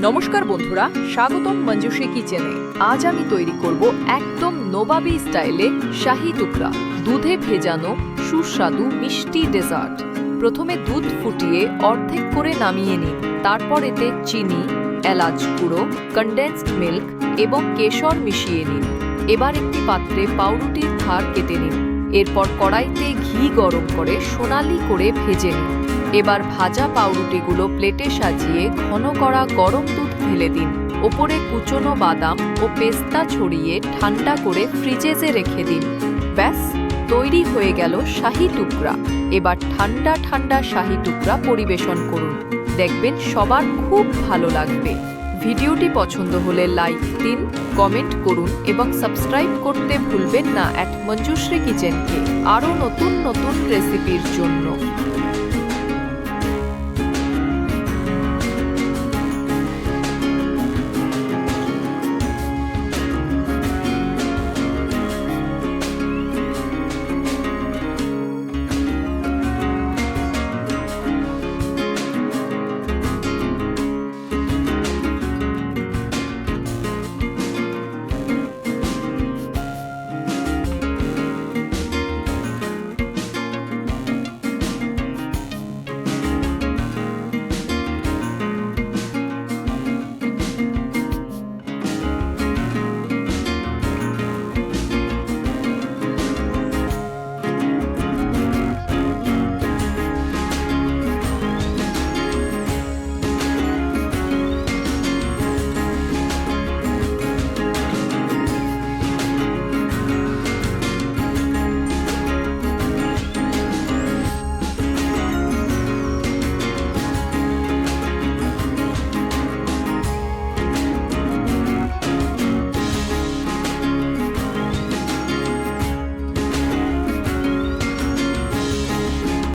নমস্কার বন্ধুরা, স্বাগতম মঞ্জুশ্রী কিচেনে। আজ আমি তৈরি করব একদম নবাবী স্টাইলে শাহি টুকরা, দুধে ভেজানো সুস্বাদু মিষ্টি ডেজার্ট। প্রথমে দুধ ফুটিয়ে অর্ধেক করে নামিয়ে নিন। তারপর এতে চিনি, এলাচ গুঁড়ো, কনডেন্সড মিল্ক এবং কেশর মিশিয়ে নিন। এবার একটি পাত্রে পাউরুটির ধার কেটে নিন। এরপর কড়াইতে ঘি গরম করে সোনালি করে ভেজে নিন। এবার ভাজা পাউরুটিগুলো প্লেটে সাজিয়ে ঘন করা গরম দুধ ঢেলে দিন। ওপরে কুচনো বাদাম ও পেস্তা ছড়িয়ে ঠান্ডা করে ফ্রিজে রেখে দিন। ব্যাস, তৈরি হয়ে গেল শাহি টুকরা। এবার ঠান্ডা ঠান্ডা শাহি টুকরা পরিবেশন করুন, দেখবেন সবার খুব ভালো লাগবে। ভিডিওটি পছন্দ হলে লাইক দিন, কমেন্ট করুন এবং সাবস্ক্রাইব করতে ভুলবেন না মঞ্জুশ্রী কিচেনকে আরও নতুন নতুন রেসিপির জন্য।